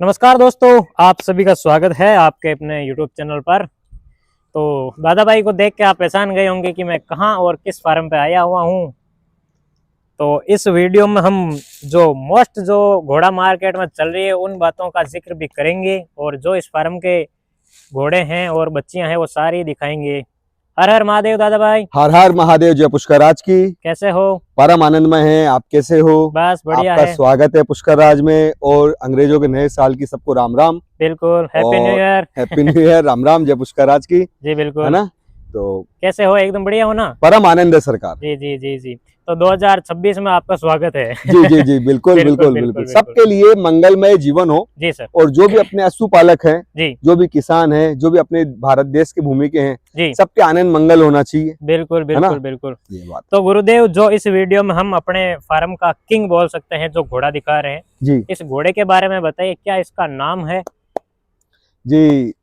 नमस्कार दोस्तों, आप सभी का स्वागत है आपके अपने YouTube चैनल पर। तो दादा भाई को देख के आप पहचान गए होंगे कि मैं कहाँ और किस फार्म पे आया हुआ हूँ। तो इस वीडियो में हम जो घोड़ा मार्केट में चल रही है उन बातों का जिक्र भी करेंगे और जो इस फार्म के घोड़े हैं और बच्चियां हैं वो सारी दिखाएंगे। हर हर महादेव दादा भाई। हर हर महादेव। जय पुष्कर राज की। कैसे हो? परम आनंद में है। आप कैसे हो? बस बढ़िया आपका है। स्वागत है पुष्कर राज में और अंग्रेजों के नए साल की सबको राम राम। बिल्कुल, happy new year. Happy new year. Ram Ram. जय पुष्कर राज की। जी बिल्कुल, है ना। तो कैसे हो? एकदम बढ़िया हो ना? परम आनंद है सरकार। जी जी जी जी। तो 2026 में आपका स्वागत है। जी जी जी बिल्कुल बिल्कुल बिल्कुल। सबके लिए मंगलमय जीवन हो। जी सर। और जो भी अपने पशु पालक हैं, जी, जो भी किसान हैं, जो भी अपने भारत देश के भूमि के हैं, जी, सबके आनंद मंगल होना चाहिए। बिल्कुल बिल्कुल बिल्कुल। ये बात। तो गुरुदेव, जो इस वीडियो में हम अपने फार्म का किंग बोल सकते हैं, जो घोड़ा दिखा रहे हैं जी, इस घोड़े के बारे में बताइए, क्या इसका नाम है? जी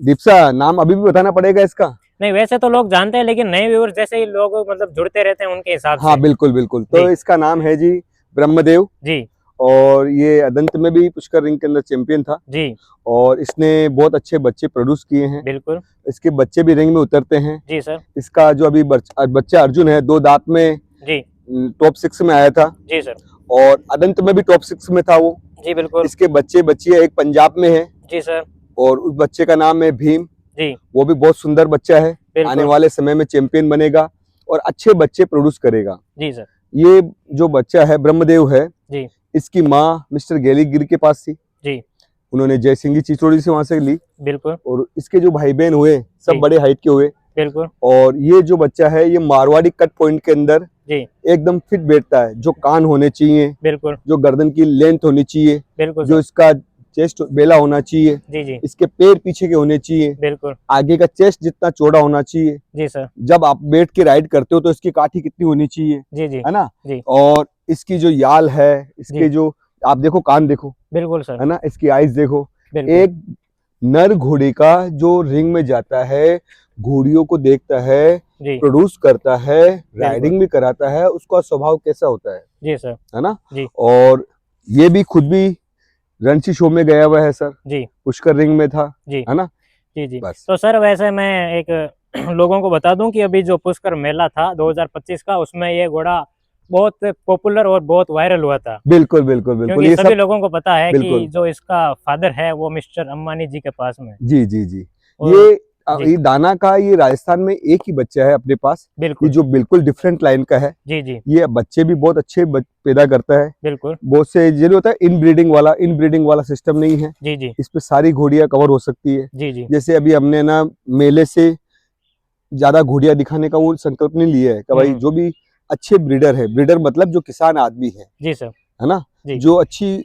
दीप्सा, नाम अभी भी बताना पड़ेगा इसका? नहीं, वैसे तो लोग जानते हैं, लेकिन नए व्यूअर जैसे ही लोग मतलब जुड़ते रहते हैं उनके हिसाब हाँ से। बिल्कुल बिल्कुल। तो इसका नाम है जी ब्रह्मदेव। जी और ये अदंत में भी पुष्कर रिंग के अंदर चैंपियन था जी और इसने बहुत अच्छे बच्चे प्रोड्यूस किए हैं। बिल्कुल। इसके बच्चे भी रिंग में उतरते हैं। जी सर। इसका जो अभी बच्चा अर्जुन है, 2 दांत में जी टॉप 6 में आया था जी सर। और अदंत में भी टॉप 6 में था वो। जी बिल्कुल। इसके बच्चे बच्चियां एक पंजाब में है जी सर। और उस बच्चे का नाम है भीम। जी वो भी बहुत सुंदर बच्चा है। बिल्कुल। आने वाले समय में चैंपियन बनेगा और अच्छे बच्चे प्रोड्यूस करेगा। जी सर। ये जो बच्चा है ब्रह्मदेव है, जी इसकी माँ मिस्टर गैलीगिर के पास थी। जी उन्होंने जय सिंह की चिचोड़ी से वहां से ली बिल्कुल। और इसके जो भाई बहन हुए सब जी बड़े हाइट के हुए। बिल्कुल। और ये जो बच्चा है ये मारवाड़ी कट पॉइंट के अंदर जी एकदम फिट बैठता है। जो कान होने चाहिए, बिल्कुल। जो गर्दन की लेंथ होनी चाहिए, बिल्कुल जो सर। इसका चेस्ट बेला होना चाहिए, जी जी इसके पैर पीछे के होने चाहिए, बिल्कुल। आगे का चेस्ट जितना चौड़ा होना चाहिए। जी सर। जब आप बैठ के राइड करते हो तो इसकी काठी कितनी होनी चाहिए, जी जी है ना। जी और इसकी जो याल है, इसके जी जो आप देखो कान देखो, बिल्कुल सर। है ना, इसकी आइज देखो। बिल्कुल। एक नर घोड़े का जो रिंग में जाता है, घोड़ियों को देखता है, जी प्रोड्यूस करता है, राइडिंग भी कराता है, उसका स्वभाव कैसा होता जी सर। है ना। जी और ये भी खुद भी रणची शो में गया हुआ है सर। जी पुष्कर रिंग में था, जी है ना। जी जी। बस। तो सर, वैसे मैं एक लोगों को बता दूं कि अभी जो पुष्कर मेला था 2025 का, उसमें ये घोड़ा बहुत पॉपुलर और बहुत वायरल हुआ था। बिल्कुल बिल्कुल बिल्कुल। क्योंकि ये सभी सब लोगों को पता है कि बिल्कुल। जो इसका फादर है वो मिस्टर अंबानी जी के पास में। जी जी जी। और जी ये दाना का, ये राजस्थान में एक ही बच्चा है अपने पास, ये बिल्कुल। जो बिल्कुल डिफरेंट लाइन का है। जी जी ये बच्चे भी बहुत अच्छे पैदा करता है। बिल्कुल। बहुत से ये होता है इन ब्रीडिंग वाला सिस्टम नहीं है। जी जी इस पे सारी घोड़ियां कवर हो सकती है। जी जी जैसे अभी हमने ना मेले से ज्यादा घोड़ियां दिखाने का वो संकल्प नहीं लिया है कि भाई जो भी अच्छे ब्रीडर है, ब्रीडर मतलब जो किसान आदमी जी सर। है ना, जी जो अच्छी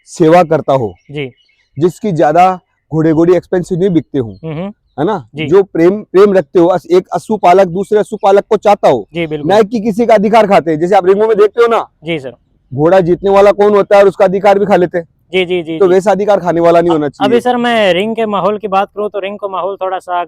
सेवा करता हो, जी जिसकी ज्यादा घोड़े एक्सपेंसिव नहीं बिकते हो, हम्म। है ना, जी जो प्रेम रखते हो। एक पशु पालक दूसरे पशु पालक को चाहता हो, जी बिल्कुल। न कि किसी का अधिकार खाते हैं। जैसे आप रिंगों में देखते हो ना, जी सर। घोड़ा जीतने वाला कौन होता है और उसका अधिकार भी खा लेते हैं। जी जी जी तो जी। वैसा अधिकार खाने वाला नहीं होना चाहिए। अभी सर मैं रिंग के माहौल की बात करूं तो रिंग का माहौल थोड़ा सा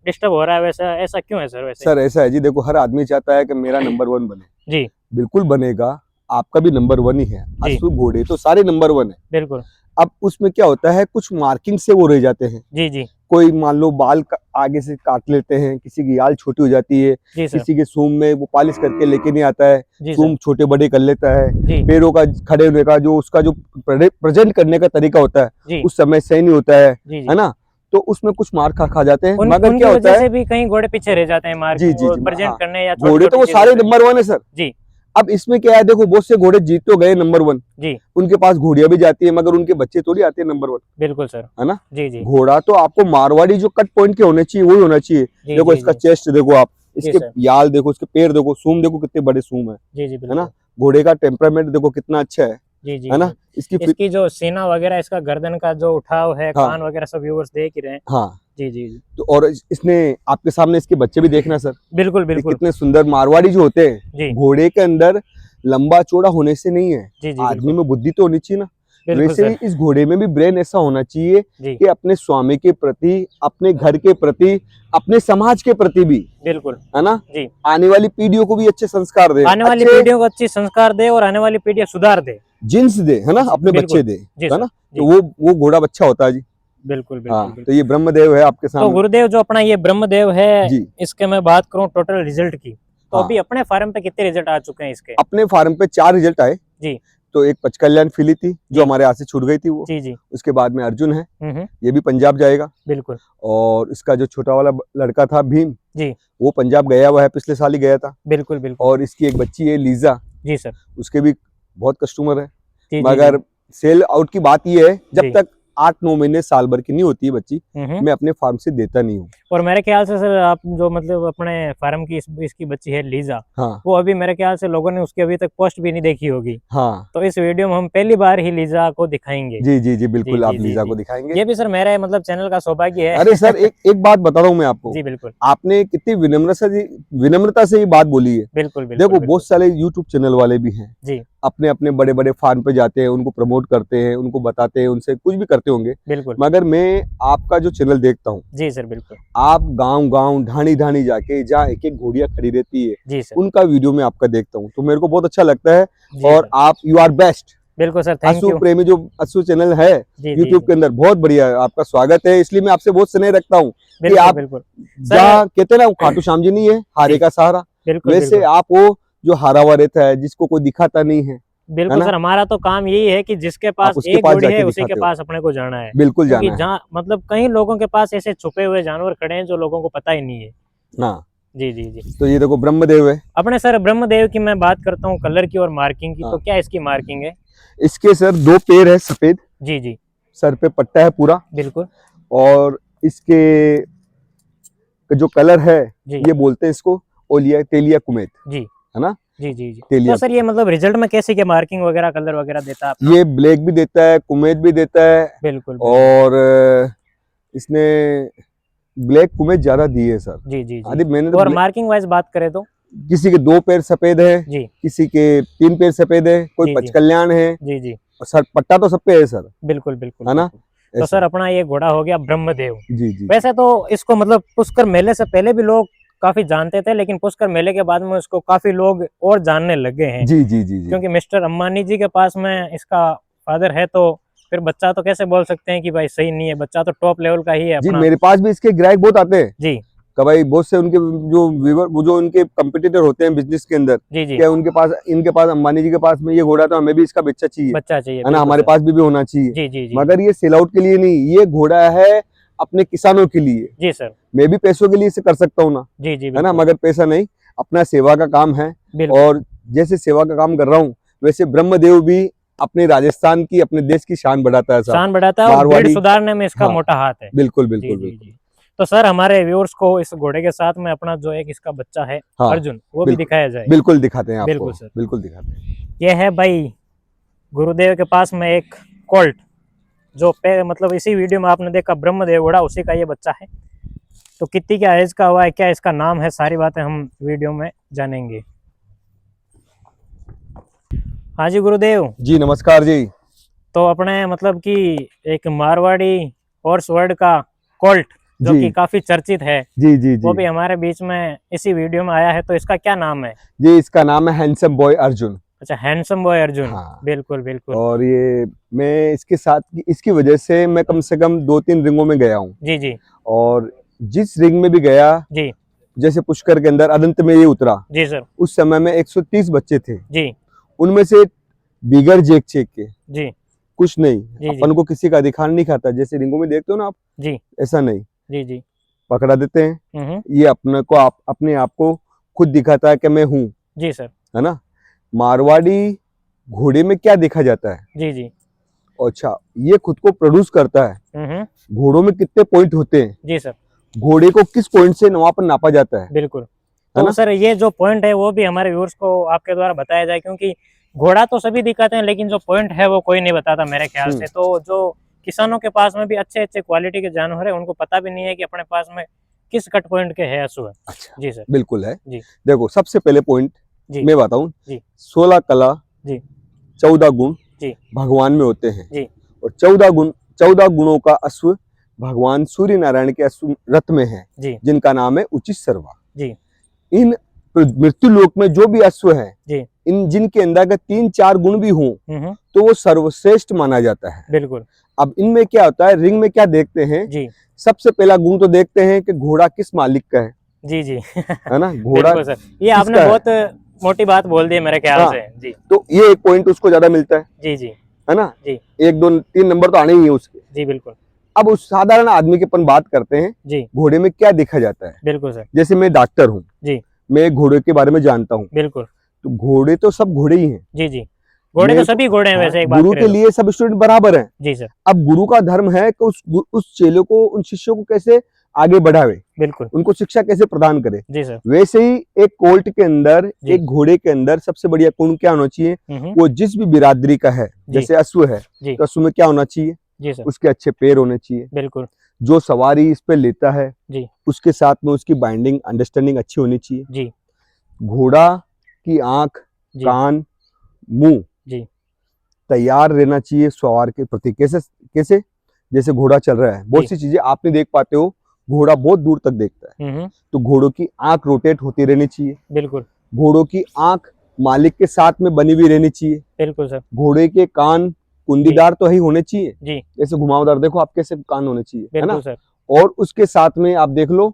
डिस्टर्ब हो रहा है, वैसा ऐसा क्यों है सर? वैसे सर ऐसा है जी, देखो हर आदमी चाहता है कि मेरा नंबर 1 बने। जी बिल्कुल बनेगा, आपका भी नंबर 1 ही है। जी अश्व घोड़े तो सारे नंबर 1 है। बिल्कुल। अब उसमें क्या होता है, कुछ मार्किंग से वो रह जाते हैं। जी जी कोई मान लो बाल आगे से काट लेते हैं, किसी की याल छोटी हो जाती है, जी सर। किसी के सूम में वो पॉलिश करके लेके नहीं आता है, जी सूम सर। छोटे बड़े कर लेता है। जी पैरों का खड़े होने का जो उसका जो प्रेजेंट करने का तरीका होता है जी उस समय सही नहीं होता है जी जी। है ना। तो उसमें कुछ मार खा जाते हैं। मगर उनकी क्या होता वजह है, से भी कई घोड़े पीछे रह जाते हैं जी मार्किंग जी और जी प्रेजेंट हाँ, करने या घोड़े तो वो छोटी-छोटी सारे चीजों नंबर 1 है सर। पे। जी अब इसमें क्या है, देखो बहुत से घोड़े जीत तो गए नंबर 1, जी उनके पास घोड़ियां भी जाती है मगर उनके बच्चे थोड़ी आते हैं नंबर 1, बिल्कुल सर। है ना। जी जी घोड़ा तो आपको मारवाड़ी जो कट पॉइंट के होने चाहिए वही होना चाहिए। जी देखो जी इसका जी चेस्ट देखो आप, जी इसके सर। याल देखो, इसके पैर देखो, सूम देखो कितने बड़े सूम जी जी है ना। बिल्कुल। घोड़े का टेम्परामेंट देखो कितना अच्छा जी जी है ना। जी। इसकी इसकी जो सीना वगैरह, इसका गर्दन का जो उठाव है, हाँ कान वगैरह सब व्यूअर्स देख ही रहे हैं। हाँ। जी जी जी तो और इसने आपके सामने इसके बच्चे भी देखना सर, बिल्कुल ये बिल्कुल। कितने सुंदर मारवाड़ी जो होते हैं। जी घोड़े के अंदर लंबा चौड़ा होने से नहीं है, जी जी आदमी बिल्कुल। में बुद्धि तो होनी चाहिए ना। बिल्कुल वैसे ही सर। इस घोड़े में भी ब्रेन ऐसा होना चाहिए जी कि अपने स्वामी के प्रति, अपने घर के प्रति, अपने समाज के प्रति भी, बिल्कुल। है ना, जी आने वाली पीढ़ियों को भी अच्छे संस्कार दे, आने वाली अच्छे। पीढ़ियों को अच्छी संस्कार दे और आने वाली पीढ़ियां सुधार दे। जिन्स दे, है ना, अपने बिल्कुल। बच्चे दे, जी है सर, ना, जी। तो वो घोड़ा अच्छा होता है जी। बिल्कुल बिल्कुल हाँ, बिल्कुल। तो ये ब्रह्मदेव है आपके तो सामने गुरुदेव जो अपना ये ब्रह्मदेव है, जी। इसके मैं बात करूं टोटल रिजल्ट की, तो हाँ, अभी अपने फार्म पे कितने रिजल्ट आ चुके हैं इसके? अपने फार्म पे 4 रिजल्ट आए। जी तो एक पचकल्याण फिली थी जी। जो हमारे हाथ से छूट गई थी वो, जी जी। उसके बाद में अर्जुन है, हम्म। ये भी पंजाब जाएगा। बिल्कुल। और इसका जो छोटा वाला लड़का था भीम, जी। वो पंजाब गया हुआ है, पिछले साल ही गया था। बिल्कुल बिल्कुल। और इसकी एक बच्ची है लीजा, जी सर। उसके भी बहुत कस्टमर है, जी जी मगर सेल आउट की बात ये है जब जी। तक 8-9 महीने साल भर की नहीं होती है बच्ची, हम्म। मैं अपने फार्म से देता नहीं हूँ। और मेरे ख्याल से सर आप जो मतलब अपने फार्म की इसकी बच्ची है लीजा, हाँ वो अभी मेरे ख्याल से लोगों ने उसकी अभी तक पोस्ट भी नहीं देखी होगी, हाँ तो इस वीडियो में हम पहली बार ही लीजा को दिखाएंगे। जी जी जी जी बिल्कुल, जी आप जी लीजा जी। को दिखाएंगे। ये भी सर मेरे मतलब चैनल का सौभाग्य है। अरे सर, एक बात बता रहा हूँ मैं आपको, जी बिल्कुल आपने कितनी विनम्रता से ये बात बोली है। बिल्कुल बिल्कुल। देखो बिल्कुल बहुत सारे यूट्यूब चैनल वाले भी हैं, जी अपने अपने बड़े बड़े फार्म पे जाते हैं, उनको प्रमोट करते हैं, उनको बताते हैं, उनसे कुछ भी करते होंगे, बिल्कुल। मगर मैं आपका जो चैनल देखता हूँ, जी सर बिल्कुल। आप गांव गांव ढाणी ढाणी जाके जहाँ एक एक घोड़ियां खड़ी रहती है, जी सर। उनका वीडियो मैं आपका देखता हूँ, तो मेरे को बहुत अच्छा लगता है। जी और सर। आप यू आर बेस्ट। बिल्कुल सर, थैंक अश्व यू। प्रेमी जो अश्व चैनल है जी जी यूट्यूब जी। के अंदर, बहुत बढ़िया है, आपका स्वागत है, इसलिए मैं आपसे बहुत स्नेह रखता हूँ कि बिल्कुल आप बिल्कुल जहाँ सर। कहते हैं ना, खाटू श्याम जी नहीं है हारे जी का सहारा, बिल्कुल वैसे बिल्कुल आप वो जो हारा हुआ रहता है, जिसको कोई दिखाता नहीं है बिल्कुल ना, सर, हमारा तो काम यही है कि जिसके आप पास उसके एक पास घोड़ी है जाके उसी के दिखाते हो। पास अपने को जाना है, बिल्कुल क्योंकि जाना है। जहाँ मतलब कई लोगों के पास ऐसे छुपे हुए जानवर खड़े हैं जो लोगों को पता ही नहीं है। हाँ, जी जी जी। तो ये देखो ब्रह्मदेव है। अपने सर ब्रह्मदेव की मैं बात करता हूँ कलर की और मार्किंग की, तो हाँ, क्या इसकी मार्किंग है? इसके सर 2 पैर है सफेद, जी जी सर पे पट्टा है पूरा, बिल्कुल। और इसके जो कलर है, जी ये बोलते हैं इसको ओलिया तेलिया कुमेत, जी है ना, जी जी जी। तेलिया तो सर ये मतलब रिजल्ट में कैसे के मार्किंग वगैरह कलर वगैरह देता है अपना? ये ब्लैक भी देता है, कुमेत भी देता है। बिल्कुल बिल्कुल। और इसने ब्लैक कुमेत ज्यादा दी है सर। जी जी जी। आदि मैंने तो और मार्किंग वाइज बात करें तो? किसी के 2 पैर सफेद है, जी किसी के 3 पैर सफेद है, कोई जी जी पचकल्याण है, जी जी। और सर पट्टा तो सब पे है सर, बिल्कुल बिल्कुल है ना, बिल्कुल। तो ऐसा। सर अपना ये घोड़ा हो गया ब्रह्मदेव। जी जी वैसे तो इसको मतलब पुष्कर मेले से पहले भी लोग काफी जानते थे, लेकिन पुष्कर मेले के बाद में इसको काफी लोग और जानने लगे हैं, जी जी जी जी क्योंकि मिस्टर अंबानी जी के पास में इसका फादर है, तो फिर बच्चा तो कैसे बोल सकते हैं कि भाई सही नहीं है, बच्चा तो टॉप लेवल का ही है जी। अपना। मेरे पास भी इसके ग्राहक बहुत आते हैं जी कि भाई बहुत से उनके जो व्यूवर, वो जो उनके कंपटीटर होते हैं बिजनेस के अंदर, जी जी। क्या उनके पास, इनके पास अंबानी जी के पास में ये घोड़ा, तो हमें भी इसका बच्चा चाहिए, बच्चा चाहिए, है ना, बिल्कुल हमारे सर। पास भी होना चाहिए। जी जी जी मगर ये सेल आउट के लिए नहीं, ये घोड़ा है अपने किसानों के लिए। जी सर। मैं भी पैसों के लिए इसे कर सकता हूँ ना, जी जी है ना, बिल्कुल मगर पैसा नहीं, अपना सेवा का काम है। बिल्कुल। और जैसे सेवा का काम कर रहा हूँ, वैसे ब्रह्मदेव भी अपने राजस्थान की, अपने देश की शान बढ़ाता है साहब। शान बढ़ाता है और ब्रीड मारवाड़ी, सुधारने में इसका हाँ, मोटा हाथ है। बिल्कुल जी बिल्कुल जी बिल्कुल। जी। तो सर हमारे व्यूअर्स को इस घोड़े के साथ में अपना जो एक इसका बच्चा है हाँ, अर्जुन, वो भी बिल्कुल दिखाया जाए। बिल्कुल दिखाते हैं आपको, बिल्कुल सर। बिल्कुल दिखाते हैं। ये है भाई गुरुदेव के पास में एक कोल्ट, जो पे मतलब इसी वीडियो में आपने देखा ब्रह्मदेव घोड़ा, उसी का ये बच्चा है। तो कितनी क्या एज का हुआ है, क्या इसका नाम है, सारी बातें हम वीडियो में जानेंगे। हाँ जी गुरुदेव। जी नमस्कार जी। तो अपने मतलब कि एक मारवाड़ी हॉर्स वर्ड का कोल्ट, जो जी कि काफी चर्चित है, जी जी वो जी भी हमारे बीच में इसी वीडियो में आया है, तो इसका क्या नाम है? जी, इसका नाम है हैंडसम बॉय अर्जुन। अच्छा, हैंडसम बॉय अर्जुन। हाँ, बिल्कुल बिल्कुल। और ये मैं इसके साथ, इसकी वजह से मैं कम से कम 2-3 रिंगों में गया हूँ, जी जी और जिस रिंग में भी गया, जी जैसे पुष्कर के अंदर अनंत में ये उतरा, जी सर। उस समय में 130 बच्चे थे, जी उनमें से बिगर जेक चेक के जी कुछ नहीं, जी अपन को किसी का अधिकार नहीं खाता, जैसे रिंगों में देखते हो ना आप, जी ऐसा नहीं, जी जी। पकड़ा देते हैं। हम्म। ये अपने को, आप अपने आप को खुद दिखाता है कि मैं हूँ, जी सर। है ना। मारवाड़ी घोड़े में क्या देखा जाता है, जी जी। अच्छा, ये खुद को प्रोड्यूस करता है, हम्म। घोड़ों में कितने पॉइंट होते हैं, जी सर। घोड़े को किस पॉइंट से वहां पर नापा जाता है बिल्कुल। है तो ना। सर ये जो पॉइंट है वो भी हमारे व्यूअर्स को आपके द्वारा बताया जाए, क्योंकि घोड़ा तो सभी दिखाते हैं, लेकिन जो पॉइंट है वो कोई नहीं बताता मेरे ख्याल से। तो जो किसानों के पास में भी अच्छे अच्छे क्वालिटी के जानवर है, उनको पता भी नहीं है कि अपने पास में किस कट पॉइंट के है असु है। अच्छा, जी सर। बिल्कुल है जी देखो, सबसे पहले पॉइंट जी मैं बताऊं, जी 16 कला, जी 14 गुण जी भगवान में होते हैं, जी। और 14 गुणों का अश्व भगवान सूर्य नारायण के अश्व रथ में है, जी जिनका नाम है उचित सर्वा। जी इन मृत्यु लोक में जो भी अश्व है, जी इन जिनके अंदर अगर 3-4 गुण भी हों तो वो सर्वश्रेष्ठ माना जाता है। बिल्कुल। अब इनमें क्या होता है, रिंग में क्या देखते हैं जी सबसे पहला गुण तो देखते हैं कि घोड़ा किस मालिक का है जी जी है ना, घोड़ा बिल्कुल सर, ये आपने किसका है? बहुत मोटी बात बोल दी है मेरे ख्याल हाँ। से। जी तो ये एक पॉइंट उसको ज्यादा मिलता है जी जी ना। जी 1 2 3 नंबर तो आने ही है उसके। जी बिल्कुल। अब उस साधारण आदमी की अपन बात करते हैं, जी घोड़े में क्या देखा जाता है। बिल्कुल सर। जैसे मैं डॉक्टर हूँ, जी मैं घोड़े के बारे में जानता हूँ, बिल्कुल। तो घोड़े तो सब घोड़े ही हैं। जी जी, घोड़े तो मैं सभी घोड़े हैं हाँ, वैसे, एक बात गुरु करें के तो। लिए सब स्टूडेंट बराबर हैं। जी सर अब गुरु का धर्म है कि उस चेले को, उन शिष्यों को कैसे आगे बढ़ावे, बिल्कुल। उनको शिक्षा कैसे प्रदान करे। जी सर। वैसे ही एक कोल्ट के अंदर, जी। एक घोड़े के अंदर सबसे बढ़िया गुण क्या होना चाहिए, हम्म, वो जिस भी बिरादरी का है। जी। जैसे अश्व है जी। तो अश्व में क्या होना चाहिए, जी सर उसके अच्छे पैर होने चाहिए। बिल्कुल। जो सवारी इस पे लेता है जी उसके साथ में उसकी बाइंडिंग अंडरस्टैंडिंग अच्छी होनी चाहिए। जी घोड़ा की आंख, जी कान, मुंह जी तैयार रहना चाहिए सवार के प्रति। कैसे कैसे, जैसे घोड़ा चल रहा है, बहुत जी। सी चीजें आप नहीं देख पाते हो, घोड़ा बहुत दूर तक देखता है। तो घोड़ों की आंख रोटेट होती रहनी चाहिए। बिल्कुल घोड़ों की आंख मालिक के साथ में बनी हुई रहनी चाहिए। बिल्कुल सर। घोड़े के कान कुंडीदार तो ही होने चाहिए, जी जैसे घुमावदार, देखो आप कैसे कान होने चाहिए, है ना। बिल्कुल सर। और उसके साथ में आप देख लो,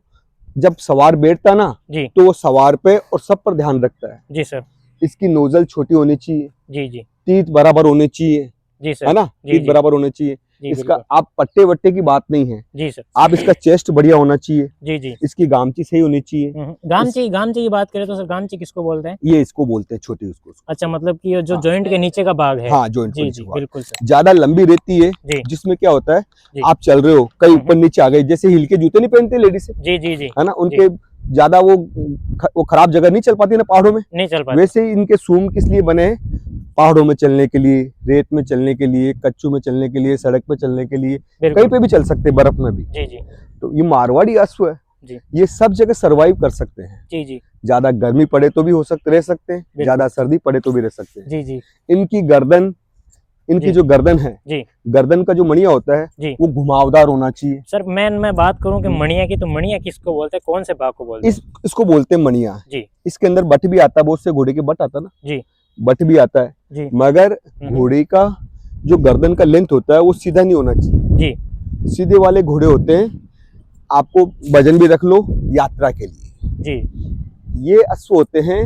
जब सवार बैठता ना जी तो वो सवार पे और सब पर ध्यान रखता है। जी सर। इसकी नोजल छोटी होनी चाहिए, जी जी तीत बराबर होने चाहिए, जी सर। है ना, जी तीत जी बराबर होने चाहिए। जी इसका बिल्कुल। आप पट्टे वट्टे की बात नहीं है, जी सर। आप इसका चेस्ट बढ़िया होना चाहिए, जी जी। इसकी गामची सही होनी चाहिए। गामची, गामची की बात करें तो सर, गामची किसको बोलते हैं? ये इसको बोलते हैं छोटी, उसको। अच्छा, मतलब कि ये जो हाँ। जॉइंट के नीचे का भाग है। हाँ, जॉइंट जी जी बिल्कुल सर। ज्यादा लंबी रहती है, जी जिसमें क्या होता है, जी। आप चल रहे हो कहीं ऊपर नीचे आ गई, जैसे हिल के जूते नहीं पहनते लेडीज, जी जी जी है ना, जी। उनके ज्यादा वो खराब जगह नहीं चल पाती ना पहाड़ों में, नहीं चल पाते। वैसे ही इनके सूम किस लिए बने हैं, पहाड़ों में चलने के लिए, रेत में चलने के लिए, कच्चू में चलने के लिए, सड़क पे चलने के लिए, कहीं बिल्कुल। पे भी चल सकते हैं, बर्फ में भी। जी जी तो ये मारवाड़ी अश्व है, जी ये सब जगह सरवाइव कर सकते हैं। जी जी ज्यादा गर्मी पड़े तो भी रह सकते हैं, बिल्कुल। ज्यादा सर्दी पड़े तो भी रह सकते हैं। जी जी इनकी गर्दन, इनकी जी। जो गर्दन है, जी गर्दन का जो मणिया होता है जी। वो घुमावदार होना चाहिए। सर मैं बात करूं कि मणिया की, तो मणिया किसको बोलते हैं, कौन से भाग को बोलते हैं? इसको बोलते हैं मणिया। जी इसके अंदर बट भी आता है, बहुत से घोड़े के बट आता है ना, जी बट भी आता है, जी मगर घोड़े का जो गर्दन का लेंथ होता है वो सीधा नहीं होना चाहिए। जी सीधे वाले घोड़े होते हैं, आपको वजन भी रख लो यात्रा के लिए। जी ये अश्व होते हैं,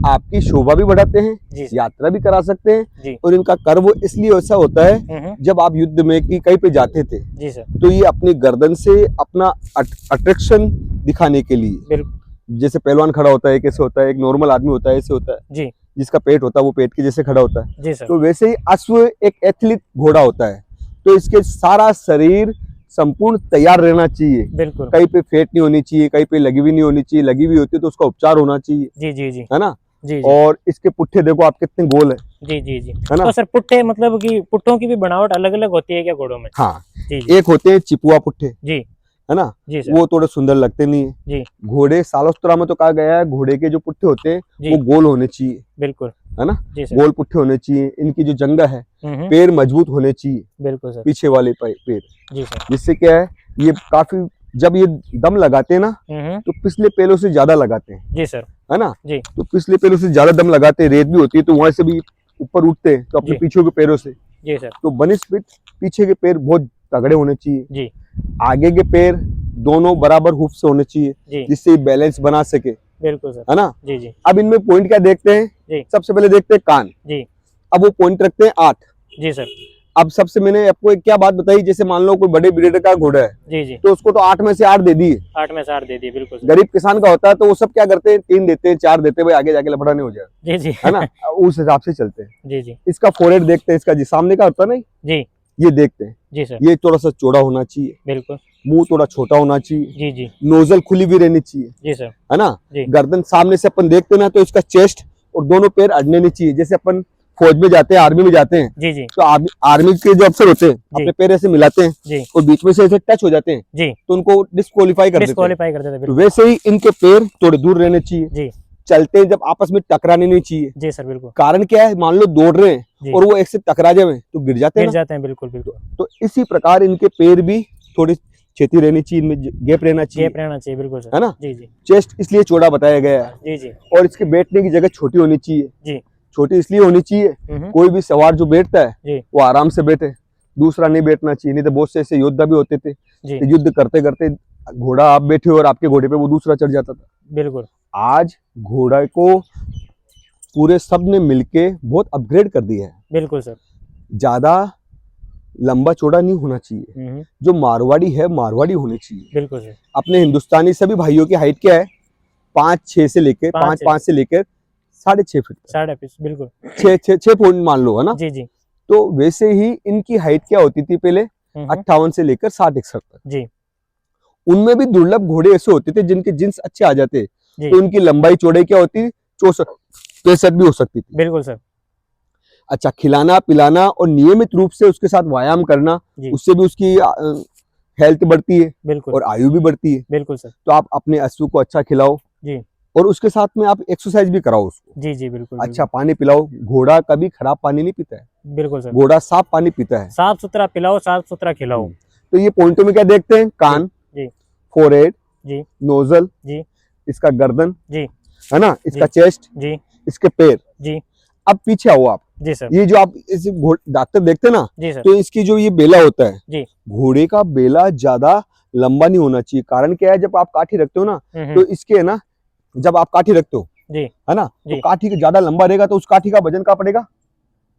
आपकी शोभा भी बढ़ाते हैं, जी यात्रा भी करा सकते हैं। जी। और इनका कर्व इसलिए ऐसा होता है, जब आप युद्ध में की कहीं पे जाते थे जी सर। तो ये अपनी गर्दन से अपना अट्रैक्शन दिखाने के लिए, बिल्कुल। जैसे पहलवान खड़ा होता है कैसे होता है, एक नॉर्मल आदमी होता है ऐसे होता है, जी जिसका पेट होता है वो पेट के जैसे खड़ा होता है, जी सर। तो वैसे ही अश्व एक एथलीट घोड़ा होता है। तो इसके सारा शरीर संपूर्ण तैयार रहना चाहिए, बिल्कुल। कहीं पे फेट नहीं होनी चाहिए, कहीं पे लगी हुई नहीं होनी चाहिए, लगी हुई होती है तो उसका उपचार होना चाहिए, जी जी जी है ना। जी जी और इसके पुट्ठे देखो आप कितने गोल है, जी जी जी। है ना। तो सर पुट्ठे, मतलब कि पुट्ठों की भी बनावट अलग अलग होती है क्या घोड़ों में? हाँ, जी जी एक होते हैं चिपुआ पुट्ठे, जी है ना, जी सर। वो थोड़े सुंदर लगते नहीं है। जी घोड़े सालोस्त्रा में तो कहा गया है, घोड़े के जो पुट्ठे होते हैं जी वो गोल होने चाहिए, बिल्कुल। है ना, जी सर। गोल पुट्ठे होने चाहिए। इनकी जो जंगा है, पैर मजबूत होने चाहिए, बिल्कुल सर। पीछे वाले पैर, जी सर। जिससे क्या है, ये काफी, जब ये दम लगाते हैं ना तो पिछले पैरों से ज्यादा लगाते हैं, जी सर। है ना। जी तो पिछले पैरों से ज्यादा दम लगाते हैं, रेत भी होती है तो वहां से भी ऊपर उठते हैं, तो अपने जी। पीछे के पैरों से। जी सर। तो बनिस्पत पीछे के पैर बहुत तगड़े होने चाहिए, जी आगे के पैर दोनों बराबर हुफ से होने चाहिए, जी जिससे बैलेंस बना सके, बिल्कुल सर। है ना। जी जी अब इनमें पॉइंट क्या देखते हैं, जी सबसे पहले देखते हैं कान। जी अब वो पॉइंट रखते हैं 8। जी सर। अब सबसे मैंने आपको एक क्या बात बताई, जैसे मान लो कोई बड़े ब्रीडर का घोड़ा है जी जी तो उसको तो 8 में से 8 दे दिए, 8 में से 8 दे दिए, बिल्कुल सर। गरीब किसान का होता है तो वो सब क्या करते हैं, 3 देते हैं, 4 देते हैं, भाई आगे जाके लफड़ा नहीं हो जाए, जी जी है ना, उस हिसाब से चलते हैं। जी जी इसका फोरहेड देखते हैं, इसका जी सामने का होता है ना, जी ये देखते हैं, जी सर। ये थोड़ा सा चौड़ा होना चाहिए, बिल्कुल। मुंह थोड़ा छोटा होना चाहिए, जी जी नोजल खुली भी रहनी चाहिए, जी सर। है ना। जी गर्दन सामने से अपन देखते हैं ना तो इसका चेस्ट और दोनों पैर अड़ने नहीं चाहिए। जैसे अपन फौज में जाते हैं, आर्मी में जाते हैं, जी जी तो आर्मी के जो अफसर होते हैं अपने पैर ऐसे मिलाते हैं जी और बीच में से ऐसे टच हो जाते हैं जी तो उनको डिस्क्वालीफाई कर देते हैं। डिस्क्वालीफाई कर देते हैं, तो बिल्कुल। वैसे ही इनके पैर थोड़े दूर रहने चाहिए, जी चलते हैं जब आपस में टकराने नहीं चाहिए। जी सर, बिल्कुल। कारण क्या है, मान लो दौड़ रहे हैं जी। और वो एक से टकरा जाए तो गिर जाते हैं गिर ना। जाते हैं, बिल्कुल बिल्कुल। तो इसी प्रकार इनके पैर भी थोड़े छेती रहनी चाहिए, इनमें गैप रहना चाहिए, गैप रहना चाहिए, बिल्कुल सर। है ना। जी जी चेस्ट इसलिए चौड़ा बताया गया है, जी जी और इसके बैठने की जगह छोटी होनी चाहिए। जी। छोटी इसलिए होनी चाहिए, कोई भी सवार जो बैठता है जी वो आराम से बैठे, दूसरा नहीं बैठना चाहिए। नहीं तो बहुत से ऐसे योद्धा भी होते थे, जी तो युद्ध करते करते घोड़ा आप बैठे हो और आपके घोड़े पे वो दूसरा चढ़ जाता था। बिल्कुल आज घोड़ा को पूरे सब ने मिलके बहुत अपग्रेड कर दिया है। बिल्कुल सर। ज्यादा लंबा चौड़ा नहीं होना चाहिए, जो मारवाड़ी है मारवाड़ी होनी चाहिए। बिल्कुल सर। अपने हिंदुस्तानी सभी भाइयों की हाइट क्या है, 5'6" से लेकर 5'5" से लेकर 6.5 फीट, 6.5, बिल्कुल 6 पॉइंट मान लो, है ना। जी जी तो वैसे ही इनकी हाइट क्या होती थी पहले, 58 से लेकर 60-61 तक। जी उनमें भी दुर्लभ घोड़े ऐसे होते थे जिनके जिन्स अच्छे आ जाते, जी तो उनकी लंबाई चौड़ाई क्या होती, 64-65 भी हो सकती थी। बिल्कुल सर। अच्छा, खिलाना पिलाना और नियमित रूप से उसके साथ व्यायाम करना, उससे भी उसकी हेल्थ बढ़ती है बिल्कुल और आयु भी बढ़ती है। बिल्कुल सर। तो आप अपने अश्व को अच्छा खिलाओ जी और उसके साथ में आप एक्सरसाइज भी कराओ उसको। जी जी बिल्कुल अच्छा पानी पिलाओ, घोड़ा कभी खराब पानी नहीं पीता है, बिल्कुल सर। घोड़ा साफ पानी पीता है। साफ सुथरा पिलाओ, साफ सुथरा खिलाओ। तो ये पॉइंटों में क्या देखते हैं, कान जी फोरहेड जी नोजल जी इसका गर्दन जी है ना, इसका जी चेस्ट, जी इसके पैर। जी अब पीछे आओ आप, जी सर। ये जो आप इस डॉक्टर देखते हैं ना, जी सर। तो इसकी जो ये बेला होता है, जी घोड़े का बेला ज्यादा लंबा नहीं होना चाहिए। कारण क्या है, जब आप काठी रखते हो ना, तो इसके है ना, जब आप काठी रखते हो जी है ना, जी तो काठी का ज्यादा लंबा रहेगा तो उस काठी का वजन क्या पड़ेगा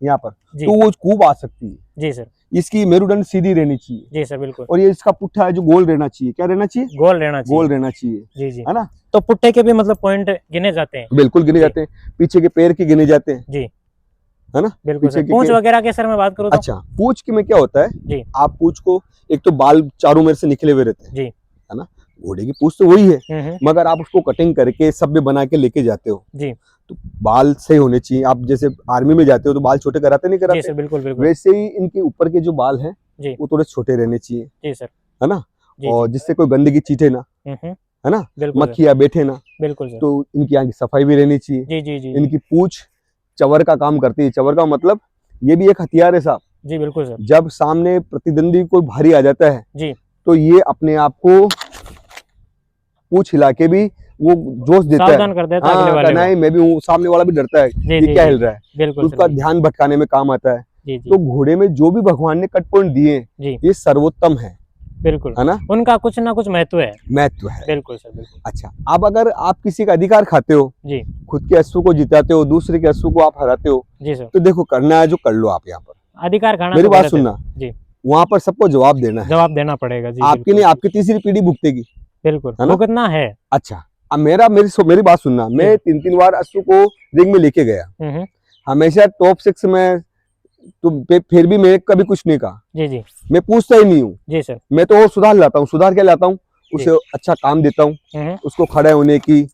यहाँ पर, जी तो वो कूब आ सकती है। जी सर। इसकी मेरुदंड सीधी रहनी चाहिए, जी सर बिल्कुल। और ये इसका पुट्ठा है जो गोल रहना चाहिए। क्या रहना चाहिए, गोल रहना चाहिए। गोल रहना चाहिए, जी जी है ना। तो पुट्टे के भी मतलब पॉइंट गिने जाते हैं। बिल्कुल गिने जी। जाते हैं, पीछे के पैर के गिने जाते हैं, जी है ना। बिल्कुल पीछे सर। के पूंछ वगैरह के सर मैं बात करूँ तो? अच्छा, पूंछ के में क्या होता है, जी आप पूंछ को, एक तो बाल चारों मेरे से निकले हुए रहते हैं, जी है ना। घोड़े की पूंछ तो वही है, मगर आप उसको कटिंग करके सभ्य बना के लेके जाते हो, जी तो बाल सही होने चाहिए। आप जैसे आर्मी में जाते हो तो बाल छोटे कराते नहीं जी कराते, सर बिल्कुल बिल्कुल। वैसे ही इनके ऊपर के जो बाल हैं जी वो थोड़े छोटे रहने चाहिए, जी सर। है ना। जी और जिससे कोई गंदगी चीटे ना, है ना, बिल्कुल सर। मक्खियां बैठे ना, बिल्कुल सर। तो इनकी आंख की सफाई भी रहनी चाहिए। जी जी जी इनकी पूंछ चवर का काम करती है। चवर का मतलब ये भी एक हथियार है साहब। जी बिल्कुल सर। जब सामने प्रतिद्वंदी कोई भारी आ जाता है जी तो ये अपने आप को पूंछ हिला के भी वो जोश देता है, सावधान कर देता है अगले हाँ वाले को। नहीं मैं भी हूँ, सामने वाला भी डरता है जी ये जी क्या जी हिल रहा है, बिल्कुल तो सर। उसका जी ध्यान भटकाने में काम आता है। जी जी तो घोड़े में जो भी भगवान ने कट पॉइंट दिए जी ये सर्वोत्तम है बिल्कुल, है ना, उनका कुछ ना कुछ महत्व है। महत्व है। बिल्कुल सर बिल्कुल। अच्छा, अब अगर आप किसी का अधिकार खाते हो, जी खुद के अश्व को जिताते हो, दूसरे के अश्व को आप हराते हो, जी सर। तो देखो करना है जो कर लो। आप यहाँ पर अधिकार खाना मेरी तो बात गलत है। सुनना, जी वहां पर सबको जवाब देना है, जवाब देना पड़ेगा। जी आपकी बिल्कुल नहीं आपकी तीसरी पीढ़ी भुगतेगी, बिल्कुल है ना? भुगतना है। अच्छा, अब मेरी बात सुनना, मैं 3-3 बार अश्व को रिंग में लेके गया, हमेशा टॉप 6 में, तो फिर भी मैं कभी कुछ नहीं कहा। जी जी मैं पूछता ही नहीं हूँ, जी सर। मैं तो और सुधार लाता हूँ। सुधार क्या लाता हूँ, उसे अच्छा काम देता हूँ, उसको खड़े होने की,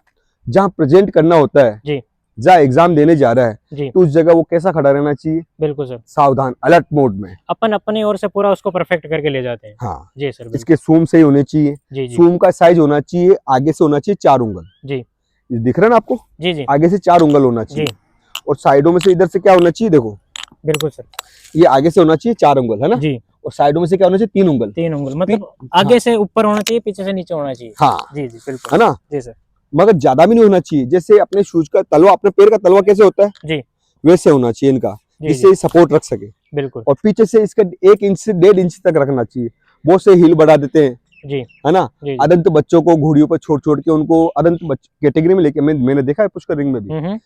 जहाँ प्रेजेंट करना होता है, जी जहाँ एग्जाम देने जा रहा है, जी तो उस जगह वो कैसा खड़ा रहना चाहिए, बिल्कुल सर। सावधान, अलर्ट मोड में। अपन अपनी ओर से पूरा उसको परफेक्ट करके ले जाते हैं। हाँ, जी सर बिल्कुल। इसके सूम सही होने चाहिए, जी जी सूम का साइज होना चाहिए, आगे से होना चाहिए 4 उंगल। जी ये दिख रहा है ना आपको, जी जी आगे से 4 उंगल होना चाहिए, जी और साइडों में से इधर से क्या होना चाहिए, देखो बिल्कुल सर। ये आगे से होना चाहिए 4 उंगल, है ना, जी और साइडों में से क्या होना चाहिए, 3 उंगल। 3 उंगल, मतलब आगे से ऊपर होना चाहिए, पीछे से नीचे होना चाहिए। हाँ जी जी बिल्कुल, है ना, जी सर। मगर ज्यादा भी नहीं होना चाहिए। जैसे अपने शूज का तलवा, अपने पैर का तलवा कैसे होता है, जी वैसे होना चाहिए इनका, जी जिससे सपोर्ट रख सके। बिल्कुल और पीछे से इसका 1 इंच से 1.5 इंच तक रखना चाहिए। बहुत से हिल बढ़ा देते हैं, जी है ना, जी अदंत बच्चों को घोड़ियों पर छोड़ छोड़ के उनको अदंत कैटेगरी में लेके, मैंने देखा है पुष्कर रिंग में भी,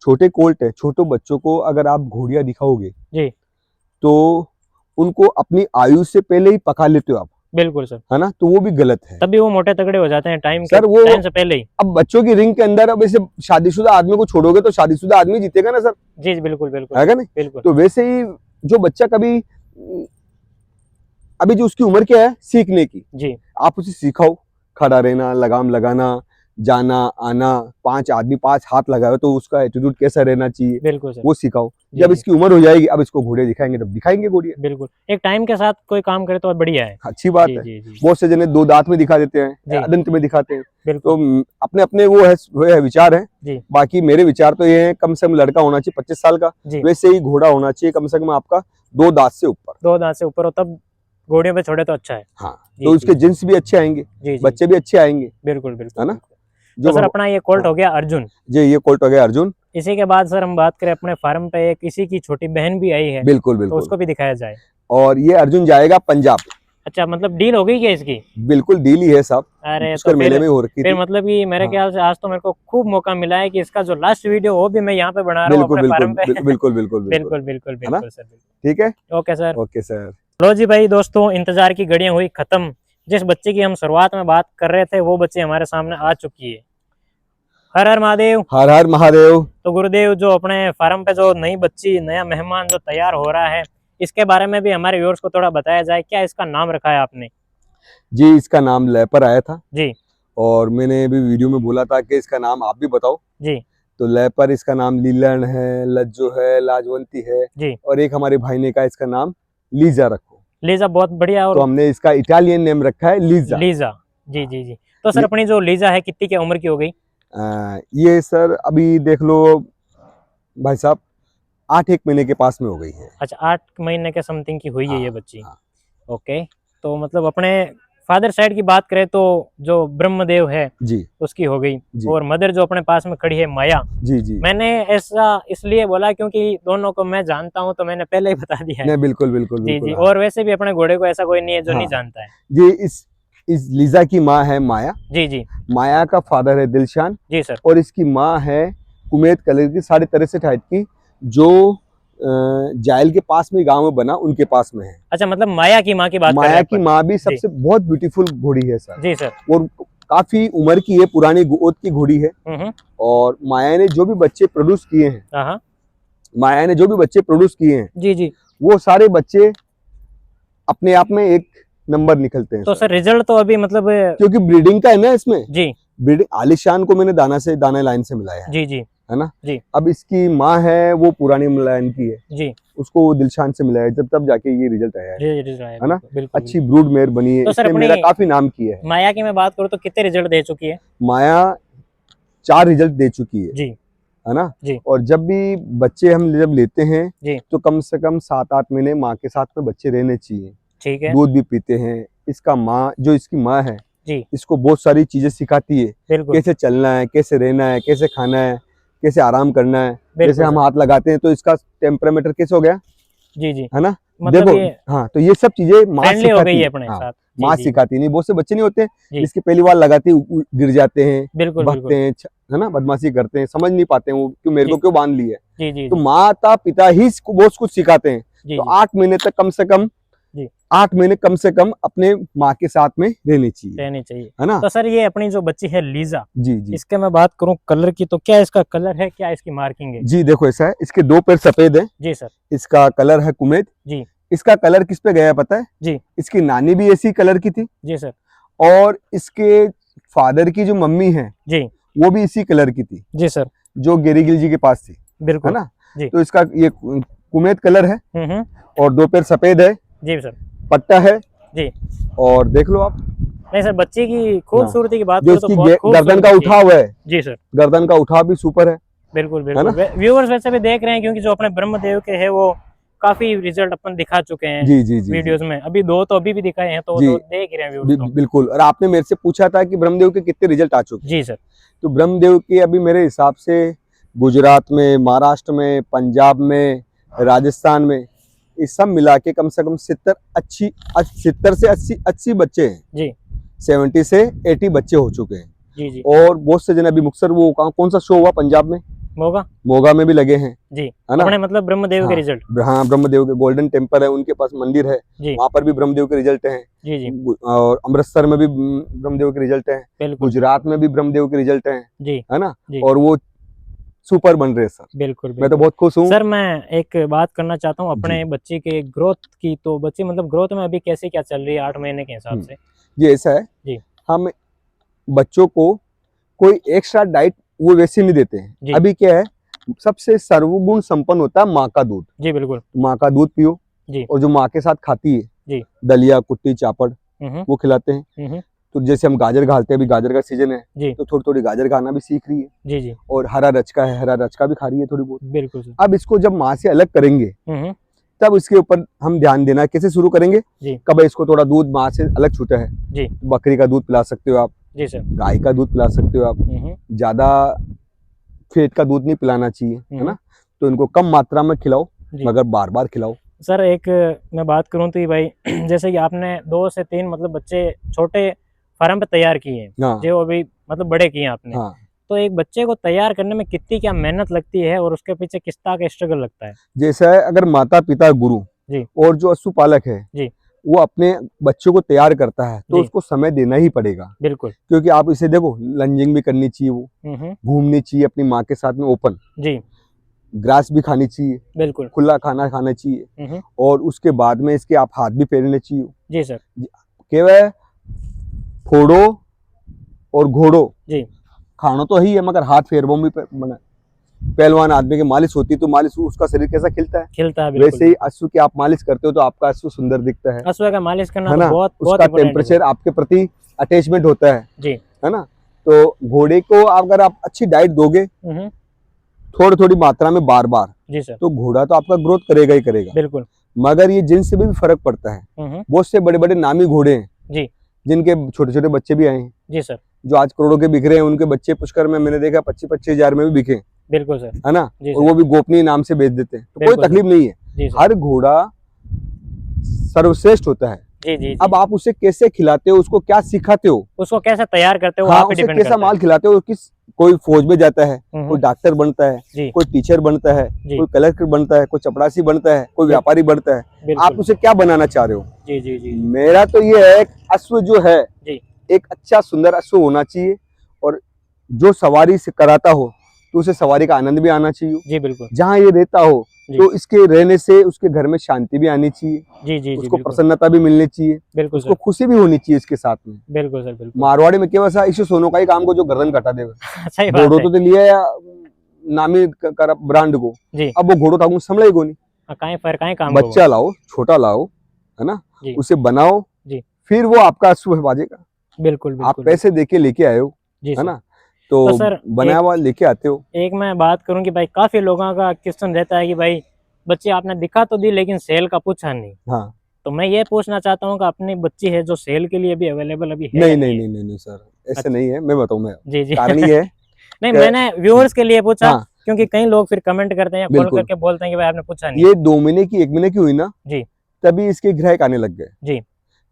छोटे कोल्ट है, छोटे बच्चों को अगर आप घोड़ियां दिखाओगे जी तो उनको अपनी आयु से पहले ही पका लेते हो आप, बिल्कुल सर। है ना, तो वो भी गलत है। तभी वो मोटे तगड़े हो जाते हैं टाइम सर वो टाइम से पहले ही। अब बच्चों की रिंग के अंदर, अब ऐसे शादीशुदा आदमी को छोड़ोगे तो शादीशुदा आदमी जीतेगा ना सर, जी बिल्कुल बिल्कुल है नहीं। बिल्कुल। तो वैसे ही जो बच्चा कभी, अभी जो उसकी उम्र क्या है सीखने की, जी आप उसे सिखाओ, खड़ा रहना, लगाम लगाना, जाना आना, 5 आदमी 5 हाथ लगाए तो उसका एटीट्यूड कैसा रहना चाहिए, बिल्कुल सर। वो सिखाओ। जी, जब जी। इसकी उम्र हो जाएगी, अब इसको घोड़े दिखाएंगे, तब दिखाएंगे घोड़े, बिल्कुल एक टाइम के साथ कोई काम करे तो बढ़िया है। अच्छी बात जी है। जी जी बहुत से जने 2 दांत में दिखा देते जी। हैं, अदंत में दिखाते हैं, तो बिल्कुल अपने अपने वो है विचार है। जी बाकी मेरे विचार तो ये है, कम से कम लड़का होना चाहिए 25 साल का, जी। वैसे ही घोड़ा होना चाहिए कम से कम आपका 2 दांत से ऊपर। 2 दांत से ऊपर हो, तब घोड़ियों पे छोड़े तो अच्छा है। हाँ, जी, तो जी, उसके जिन्स भी अच्छे आएंगे, जी, जी, बच्चे भी अच्छे आएंगे, बिल्कुल बिल्कुल है ना? बिल्कुल। तो सर अपना ये कोल्ट हो गया अर्जुन। जी, ये कोल्ट हो गया अर्जुन। इसी के बाद सर हम बात करें अपने फार्म पे एक किसी की छोटी बहन भी आई है, बिल्कुल तो बिल्कुल। उसको भी दिखाया जाए। और ये अर्जुन जाएगा पंजाब। अच्छा, मतलब डील हो गई क्या इसकी? बिल्कुल डील ही है साहब, अरे तो पुष्कर मेले में हो रखी फिर थी। मतलब कि मेरे हाँ। ख्याल से आज तो मेरे को खूब मौका मिला है कि इसका जो लास्ट वीडियो वो भी मैं यहाँ पे बना रहा हूँ बिल्कुल अपने बिल्कुल फार्म पे। बिल्कुल बिल्कुल बिल्कुल बिल्कुल है ना? बिल्कुल सर। ठीक है, ओके सर। Okay sir. लो जी भाई दोस्तों, इंतजार की घड़ियां हुई खत्म। जिस बच्चे की हम शुरुआत में बात कर रहे थे वो बच्चे हमारे सामने आ चुकी है। हर हर महादेव। हर हर महादेव। तो गुरुदेव, जो अपने फार्म पे जो नई बच्ची, नया मेहमान जो तैयार हो रहा है, इसके बारे में भी हमारे व्यूअर्स को थोड़ा बताया जाए। क्या इसका नाम रखा है आपने? जी, इसका नाम लेपर आया था जी और मैंने भी वीडियो में बोला था कि इसका नाम आप भी बताओ। जी तो लेपर, इसका नाम लीलन है, लज्जो है, लाजवंती है, जी। और एक हमारे भाई ने कहा इसका नाम लीजा रखो, लीजा, बहुत बढ़िया। तो और हमने इसका इटालियन नेम रखा है लीजा। लीजा, जी जी जी। तो सर अपनी जो लीजा है कितनी की उम्र की हो गई? ये सर अभी देख लो भाई साहब, 8 महीने के पास में हो गई है। अच्छा, 8 महीने के समथिंग की हुई है ये हाँ, बच्ची। हाँ। ओके। तो मतलब अपने फादर साइड की बात करें तो जो ब्रह्मदेव है जी उसकी हो गई, जी और मदर जो अपने पास में खड़ी है माया। जी जी। मैंने ऐसा इसलिए बोला क्योंकि दोनों को मैं जानता हूं, तो मैंने पहले ही बता दिया है। नहीं, बिल्कुल बिल्कुल जी बिल्कुल। जी। हाँ और वैसे भी अपने घोड़े को ऐसा कोई नहीं है जो नहीं हाँ। जानता है। ये इस लीजा की माँ है माया। जी जी माया का फादर है दिलशान, जी सर। और इसकी माँ है कुमैत कलर की, 63.5 हाइट की, जो जायल के पास में गांव में बना, उनके पास में है। अच्छा, मतलब माया की माँ की बात कर रहे माया हैं की अपन। माँ भी सबसे बहुत ब्यूटीफुल घोड़ी है सर, जी सर। और काफी उम्र की है, पुरानी गोद की घोड़ी है। और माया ने जो भी बच्चे प्रोड्यूस किए हैं, हाँ। माया ने जो भी बच्चे प्रोड्यूस किए हैं, जी जी। वो सारे बच्चे अपने आप में एक नंबर निकलते हैं तो सर रिजल्ट तो अभी मतलब क्योंकि ब्रीडिंग का है ना इसमें। जी ब्रीडिंग, आलिशान को मैंने दाना लाइन से मिलाया जी जी है ना? जी अब इसकी माँ है वो पुरानी लाइन की है, जी। उसको दिलशान से मिलाया है, तब जाके ये रिजल्ट आया है ना? बिल्कुल अच्छी ब्रूड मेयर बनी है, तो सर इसने अपनी मेरा काफी नाम किया है। माया की मैं बात करूँ तो कितने रिजल्ट दे चुकी है? माया 4 रिजल्ट दे चुकी जी है ना? जी। और जब भी बच्चे हम जब लेते हैं जी तो कम से कम 7-8 महीने माँ के साथ में बच्चे रहने चाहिए। ठीक है। दूध भी पीते हैं। इसका माँ, जो इसकी माँ है, जी इसको बहुत सारी चीजें सिखाती है, बिल्कुल कैसे चलना है, कैसे रहना है, कैसे खाना है, कैसे आराम करना है। बिल्कुल जैसे हम सर। हाथ लगाते हैं तो इसका टेम्परामीटर कैसे हो गया, जी जी। है ना? मतलब देखो, ये हाँ, तो ये सब चीजें माँ फ्रेंडली हो गई सिखाती है है। अपने हाँ, साथ। जी माँ जी सिखाती नहीं, बहुत से बच्चे नहीं होते जी। इसकी पहली बार लगाते ही गिर जाते हैं, बिल्कुल भगते बिल्कुल। हैं, है ना, बदमाशी करते हैं, समझ नहीं पाते हैं वो क्यों मेरे जी को क्यों बांध लिया है। जी जी तो जी माता पिता ही इसको बहुत कुछ सिखाते हैं। जी तो जी 8 महीने तक कम से कम, जी 8 महीने कम से कम अपने माँ के साथ में रहनी चाहिए, रहनी चाहिए। है ना? तो सर ये अपनी जो बच्ची है लीजा, जी जी इसके मैं बात करूं कलर की, तो क्या इसका कलर है, क्या इसकी मार्किंग है? जी। देखो ऐसा है, इसके 2 पैर सफेद है, जी सर। इसका कलर है कुमेद। जी इसका कलर किस पे गया है पता है? जी इसकी नानी भी ऐसी कलर की थी, जी सर। और इसके फादर की जो मम्मी है जी वो भी इसी कलर की थी, जी सर। जो गेरीगिल जी के पास थी, है बिल्कुल ना? जी। तो इसका ये कुमेद कलर है, हम्म। और 2 पैर सफेद है, जी सर। पट्टा है, जी। और देख लो आप। नहीं सर, बच्ची की खूबसूरती की बात जो करूं तो इसकी बहुत गर्दन का खूबसूरत उठाव है, जी सर। गर्दन का उठाव भी सुपर है। बिल्कुल है ना? बिल्कुल। व्यूअर्स वैसे भी देख रहे हैं, क्योंकि जो अपने ब्रह्मदेव के है वो काफी रिजल्ट अपन दिखा चुके हैं जी जी जी वीडियोस में। अभी 2 तो अभी भी दिखाए हैं, तो वो जी। तो देख ही रहे हैं व्यूअर्स तो। बिल्कुल। और आपने मेरे से पूछा था कि ब्रह्मदेव के कितने रिजल्ट आ चुके हैं। जी सर। तो ब्रह्मदेव के अभी मेरे हिसाब से गुजरात में, महाराष्ट्र में, पंजाब में, राजस्थान में, इस सब मिला के कम से कम 70 से 80 बच्चे हैं जी 70 से 80 बच्चे हो चुके हैं। जी जी। और बहुत से जन अभी मुक्तसर, वो कौन सा शो हुआ पंजाब में, मोगा मोगा में भी लगे हैं, जी, है ना? अपने मतलब ब्रह्मदेव के हाँ, रिजल्ट। हाँ, ब्रह्मदेव के गोल्डन टेम्पल है, उनके पास मंदिर है, जी वहां पर भी ब्रह्मदेव के रिजल्ट हैं। जी जी और अमृतसर में भी ब्रह्मदेव के रिजल्ट हैं, बिल्कुल। गुजरात में भी ब्रह्मदेव के रिजल्ट हैं, जी है ना? जी और वो सुपर बन रहे हैं सर। बिल्कुल मैं तो बिल्कुल। बहुत खुश हूँ सर मैं एक बात करना चाहता हूँ अपने जी। बच्चे के ग्रोथ की। तो बच्ची मतलब ग्रोथ में अभी कैसे क्या चल रही है 8 महीने के हिसाब से? ये ऐसा है, जी हम बच्चों को कोई एक्स्ट्रा डाइट वो वैसे नहीं देते हैं। जी अभी क्या है, सबसे सर्वगुण संपन्न होता है माँ का दूध। जी बिल्कुल माँ का दूध पियो, जी और जो माँ के साथ खाती है, जी दलिया, कुट्टी, चापड़, हम्म वो खिलाते हैं। तो जैसे हम गाजर घालते हैं, अभी गाजर का सीजन है, जी तो थोड़ी थोड़ी गाजर खाना भी सीख रही है। जी जी और हरा रचका है, हरा रचका भी खा रही है थोड़ी बहुत। बिल्कुल सर। अब इसको जब माँ से अलग करेंगे, तब इसके ऊपर हम ध्यान देना कैसे शुरू करेंगे जी कब इसको थोड़ा दूध माँ से अलग छूटा है, जी तो बकरी का दूध पिला सकते हो आप, जी सर। गाय का दूध पिला सकते हो आप, ज्यादा फेट का दूध नहीं पिलाना चाहिए, है ना। तो इनको कम मात्रा में खिलाओ जी। मगर बार बार खिलाओ। सर एक मैं बात करूं तो ये भाई जैसे कि आपने 2 से 3 मतलब बच्चे छोटे फार्म पे तैयार किए हैं, हाँ जो अभी मतलब बड़े किए हैं आपने, हाँ। तो एक बच्चे को तैयार करने में कितनी क्या मेहनत लगती है और उसके पीछे किस तरह का स्ट्रगल लगता है? जैसा है अगर माता पिता गुरु जी और जो पशु पालक है जी वो अपने बच्चों को तैयार करता है तो जी। उसको समय देना ही पड़ेगा, बिल्कुल। क्योंकि आप इसे देखो लंजिंग भी करनी चाहिए, वो घूमनी चाहिए अपनी माँ के साथ में ओपन, जी ग्रास भी खानी चाहिए, बिल्कुल। खुला खाना खाना चाहिए, और उसके बाद में इसके आप हाथ भी फेरने चाहिए। जी सर। केवल फोड़ो और घोड़ो जी खानो तो ही है मगर हाथ फेरबो भी बना। पहलवान आदमी की मालिश होती है तो मालिश उसका शरीर कैसा खिलता है, खिलता है बिल्कुल। वैसे ही अश्व की आप मालिश करते हो तो आपका अश्व सुंदर दिखता है। अश्व का मालिश करना है तो ना, बहुत उसका टेम्परेचर आपके प्रति अटैचमेंट होता है जी। है ना। तो घोड़े को अगर आप अच्छी डाइट दोगे थोड़ी थोड़ी मात्रा में बार बार, जी सर, तो घोड़ा तो आपका ग्रोथ करेगा ही करेगा। बिल्कुल। मगर ये जिनसे भी फर्क पड़ता है, बहुत से बड़े बड़े नामी घोड़े हैं जी जिनके छोटे छोटे बच्चे भी आए हैं जी सर, जो आज करोड़ों के बिक रहे हैं, उनके बच्चे पुष्कर में मैंने देखा 25-25 हजार में भी बिके, बिल्कुल सर, है ना। जी और वो भी गोपनीय नाम से बेच देते हैं, तो कोई बिल्कुल तकलीफ नहीं है। जी सर, हर घोड़ा सर्वश्रेष्ठ होता है। जी जी जी। अब आप उसे कैसे खिलाते हो, उसको क्या सिखाते हो, उसको कैसे तैयार करते हो, हाँ, आप पे उसे डिपेंड कैसा करता माल है। खिलाते हो, किस कोई फौज में जाता है, हम्म, कोई डॉक्टर बनता है, जी कोई टीचर बनता है, जी कोई कलेक्टर बनता है, कोई चपरासी बनता है, कोई जी, व्यापारी बनता है। बिल्कुल। आप उसे क्या बनाना चाह रहे हो? जी जी जी मेरा तो ये है अश्व जो है जी एक अच्छा सुंदर अश्व होना चाहिए, और जो सवारी से कराता हो तो उसे सवारी का आनंद भी आना चाहिए। जी बिल्कुल। जहाँ ये रहता हो जी तो इसके रहने से उसके घर में शांति भी आनी चाहिए, जी जी जी, उसको बिल्कुल प्रसन्नता भी मिलनी चाहिए, बिल्कुल उसको सर, खुशी भी होनी चाहिए इसके साथ में। बिल्कुल सर, बिल्कुल। मारवाड़ी में केवल सा इसे सोनों का ही काम को जो गर्दन कटा देगा, सही बात घोड़ो है तो लिया या नामी ब्रांड को, जी। अब वो घोड़ो का समझ को नहीं। कहीं पर कहीं काम बच्चा लाओ, छोटा लाओ, है ना, जी उसे बनाओ, जी, फिर वो आपका अश्व है बाजेगा। बिल्कुल आप बिल्कुल पैसे देके लेके आए हो, जी है सर। ना, तो सर बनाया हुआ लेके आते हो। एक मैं बात करूं कि भाई काफी लोगों का क्वेश्चन रहता है कि भाई बच्ची आपने दिखा तो दी लेकिन सेल का पूछा नहीं, हाँ, तो मैं ये पूछना चाहता हूँ कि अपनी बच्ची है जो सेल के लिए भी अवेलेबल अभी है नहीं या नहीं है? नहीं नहीं नहीं सर, ऐसे अच्छा। नहीं है, मैं बताऊं मैं जी जी कारण ये है नहीं कि- मैंने व्यूअर्स के लिए पूछा, हाँ क्योंकि कई लोग फिर कमेंट करते हैं, कॉल बिल्कुल, करके बोलते हैं कि भाई आपने पूछा नहीं। ये 2 महीने की 1 महीने की हुई ना जी तभी इसके ग्राहक आने लग गए। जी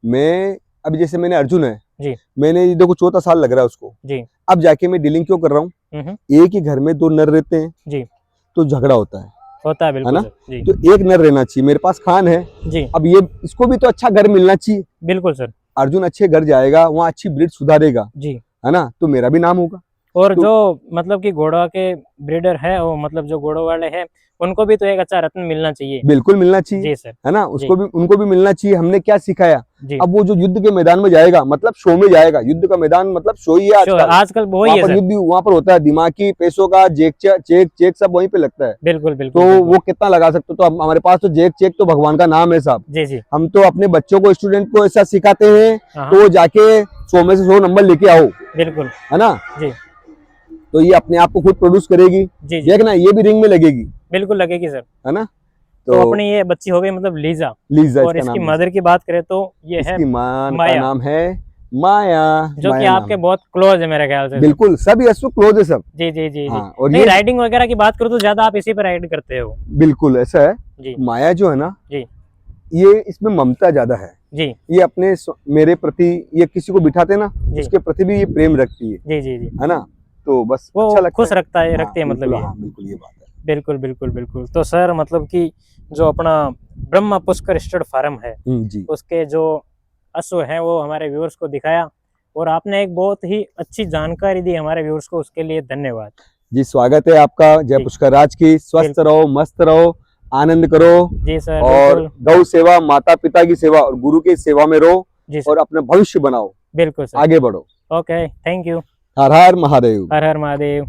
मैं अभी जैसे मैंने अर्जुन है, जी मैंने ये देखो 4था साल लग रहा है उसको, जी अब जाके मैं डीलिंग क्यों कर रहा हूँ, एक ही घर में 2 नर रहते हैं जी, तो झगड़ा होता है होता है बिल्कुल ना। सर, जी तो एक नर रहना चाहिए, मेरे पास खान है, जी अब ये इसको भी तो अच्छा घर मिलना चाहिए। बिल्कुल सर, अर्जुन अच्छे घर जाएगा, वहाँ अच्छी ब्रीड सुधारेगा, जी। है ना, तो मेरा भी नाम होगा। और तो जो मतलब कि घोड़ा के ब्रीडर है, वो मतलब जो घोड़ों वाले हैं उनको भी तो एक अच्छा रत्न मिलना चाहिए। बिल्कुल मिलना चाहिए, जी सर, है ना, जी उसको भी उनको भी मिलना चाहिए। हमने क्या सिखाया, जी। अब वो जो युद्ध के मैदान में जाएगा मतलब शो में जाएगा, युद्ध का मैदान मतलब शो ही है आजकल। आजकल वही वहाँ है पर सर, युद्ध वहाँ पर होता है, दिमागी पैसों का चेक सब वहीं पे लगता है। बिल्कुल तो बिल्कुल बिल्कुल। वो कितना लगा सकते हो, तो हमारे पास तो चेक तो भगवान का नाम है साहब। जी जी, हम तो अपने बच्चों को, स्टूडेंट को ऐसा सिखाते हैं हाँ तो वो जाके 100 में से 100 नंबर लेके आओ, बिल्कुल है ना। जी तो ये अपने आप को खुद प्रोड्यूस करेगी, जी जी, देखना ये भी रिंग में लगेगी, बिल्कुल लगेगी सर। है ना। तो अपनी ये बच्ची हो गई मतलब लीजा, लीजा और इसका इसकी नाम है। मदर की बात करें तो ये है इसकी मां का माया, नाम है माया, जो कि माया आपके नाम। बहुत क्लोज है मेरे ख्याल से। बिल्कुल सभी अश्व क्लोज है सब। जी जी जी हाँ, जी। और नहीं ये राइडिंग वगैरह की बात करूँ तो ज्यादा आप इसी पे राइड करते हो। बिल्कुल ऐसा है। जी माया जो है ना, जी ये इसमें ममता ज्यादा है। जी ये अपने मेरे प्रति, ये किसी को बिठाते ना जी उसके प्रति भी ये प्रेम रखती जी जी जी, है ना। तो बस वो अच्छा लगता खुश है। रखता है, हाँ, रखती है मतलब बिल्कुल, ये। हाँ बिल्कुल ये बात है। बिल्कुल बिल्कुल बिल्कुल। तो सर मतलब कि जो अपना ब्रह्मा पुष्कर स्टड फार्म है, जी, उसके जो अश्व हैं वो हमारे व्यूअर्स को दिखाया, और आपने एक बहुत ही अच्छी जानकारी दी हमारे व्यूअर्स को, उसके लिए धन्यवाद जी स्वागत है आपका जय जी। पुष्कर राज की। स्वस्थ रहो, मस्त रहो, आनंद करो, जी सर, और बिल्कुल गौ सेवा, माता पिता की सेवा और गुरु की सेवा में रहो, जी सर, और अपना भविष्य बनाओ, बिल्कुल सर। आगे बढ़ो। Okay, thank you. Her her Mahadev. Her her Mahadev.